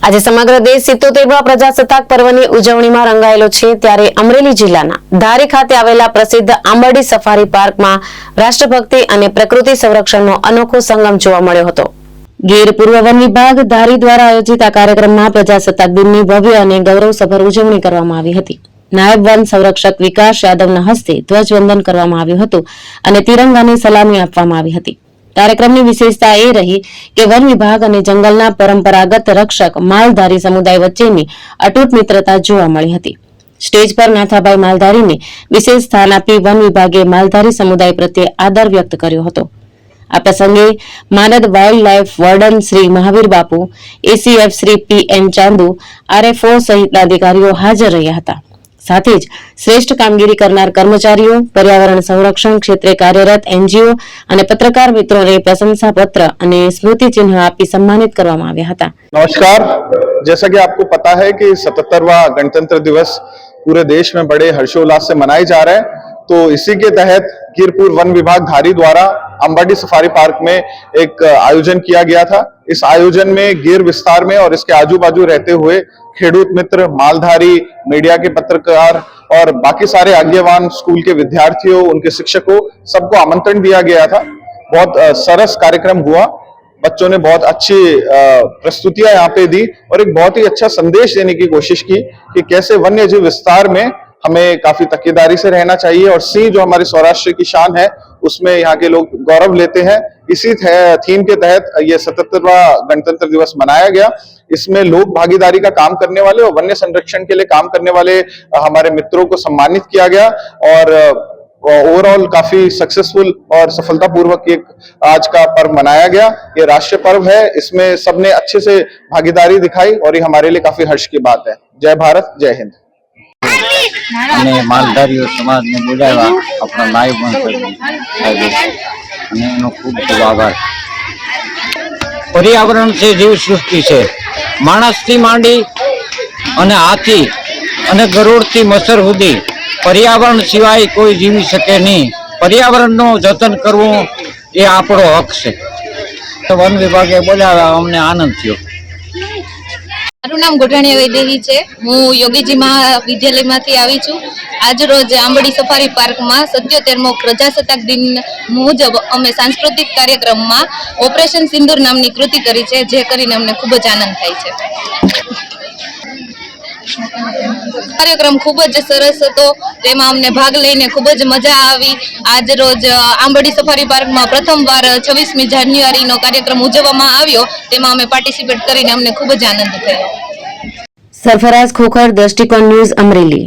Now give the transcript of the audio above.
આજે સમગ્ર દેશ 77મા પ્રજાસત્તાક પર્વની ઉજવણીમાં રંગાયેલો છે ત્યારે અમરેલી જિલ્લાના ધારી ખાતે આવેલા પ્રસિદ્ધ આંબરડી સફારી પાર્કમાં રાષ્ટ્રભક્તિ અને પ્રકૃતિ સંરક્ષણનો અનોખો સંગમ જોવા મળ્યો હતો। ગીર પૂર્વ વન વિભાગ ધારી દ્વારા આયોજિત આ કાર્યક્રમમાં પ્રજાસત્તાક દિનની ભવ્ય અને ગૌરવસભર ઉજવણી કરવામાં આવી હતી। નાયબ વન સંરક્ષક વિકાસ યાદવના હસ્તે ધ્વજવંદન કરવામાં આવ્યું હતું અને તિરંગાને સલામી આપવામાં આવી હતી। કાર્યક્રમની વિશેષતા એ રહી કે વન વિભાગ અને જંગલના પરંપરાગત રક્ષક માલધારી સમુદાય વચ્ચેની અતૂટ મિત્રતા જોવા મળી હતી। સ્ટેજ પર નાથાભાઈ માલધારીને વિશેષ સ્થાન આપી વન વિભાગે માલધારી સમુદાય પ્રત્યે આદર વ્યક્ત કર્યો હતો। આ પ્રસંગે માનદ wild life warden Shri Mahavir Bapu, ACF Shri P N Chandu, RFO સહિતના અધિકારીઓ હાજર રહ્યા હતા। સાથે જ શ્રેષ્ઠ કામગીરી કરનાર કર્મચારીઓ, પર્યાવરણ સંરક્ષણ ક્ષેત્રે કાર્યરત એનજીઓ અને પત્રકાર મિત્રોને પ્રશંસાપત્ર અને સ્મૃતિ ચિહ્ન આપી સન્માનિત કરવામાં આવ્યા હતા। नमस्कार। जैसा कि आपको पता है कि 77वां गणतंत्र दिवस पूरे देश में बड़े हर्षोल्लास से मनाए जा रहे हैं, तो इसी के तहत गिरपुर वन विभाग धारी द्वारा अंबाडी सफारी पार्क में एक आयोजन किया गया था। इस आयोजन में गिर विस्तार में और इसके आजू बाजू रहते हुए खेडूत मित्र, मालधारी, मीडिया के पत्रकार और बाकी सारे आज्ञावान स्कूल के विद्यार्थियों, उनके शिक्षकों, सबको आमंत्रण दिया गया था। बहुत सरस कार्यक्रम हुआ। बच्चों ने बहुत अच्छी प्रस्तुतियां यहाँ पे दी और एक बहुत ही अच्छा संदेश देने की कोशिश की कि कैसे वन्य जीव विस्तार में हमें काफी तकीदारी से रहना चाहिए और सिंह जो हमारे सौराष्ट्र की शान है उसमें यहाँ के लोग गौरव लेते हैं। इसी थीम के तहत ये 77वां गणतंत्र दिवस मनाया गया। इसमें लोक भागीदारी का काम करने वाले और वन्य संरक्षण के लिए काम करने वाले हमारे मित्रों को सम्मानित किया गया और ओवरऑल काफी सक्सेसफुल और सफलतापूर्वक एक आज का पर्व मनाया गया। ये राष्ट्रीय पर्व है, इसमें सबने अच्छे से भागीदारी दिखाई और ये हमारे लिए काफी हर्ष की बात है। जय भारत, जय हिंद। અને માલધારીઓ સમાજને બોલાવ્યા આપણા નાયબ મંત્રી અને એનો ખૂબ ખૂબ આભાર। પર્યાવરણ છે, જીવ સૃષ્ટિ છે, માણસથી માંડી અને હાથી અને ગરુડથી મચ્છર સુધી પર્યાવરણ સિવાય કોઈ જીવી શકે નહીં। પર્યાવરણનું જતન કરવું એ આપણો હક છે। તો વન વિભાગે બોલાવ્યા, અમને આનંદ થયો। મારું નામ ગોઠાણીયા વૈદેહી છે। હું યોગીજી મહાવિદ્યાલયમાંથી આવી છું। આજ રોજ આંબરડી સફારી પાર્કમાં 77મો પ્રજાસત્તાક દિન મુજબ અમે સાંસ્કૃતિક કાર્યક્રમમાં ઓપરેશન સિંદૂર નામની કૃતિ કરી છે, જે કરીને અમને ખૂબ જ આનંદ થાય છે। કાર્યક્રમ ખૂબ જ સરસ હતો, તેમાં અમને ભાગ લઈને ખૂબ જ મજા આવી। આજ રોજ આંબરડી સફારી પાર્કમાં પ્રથમવાર 26મી જાન્યુઆરીનો કાર્યક્રમ ઉજવવામાં આવ્યો, તેમાં અમે પાર્ટિસિપેટ કરીને અમને ખૂબ જ આનંદ થયો। સરફરાઝ ખોખર, દ્રષ્ટિકોણ ન્યૂઝ, અમરેલી।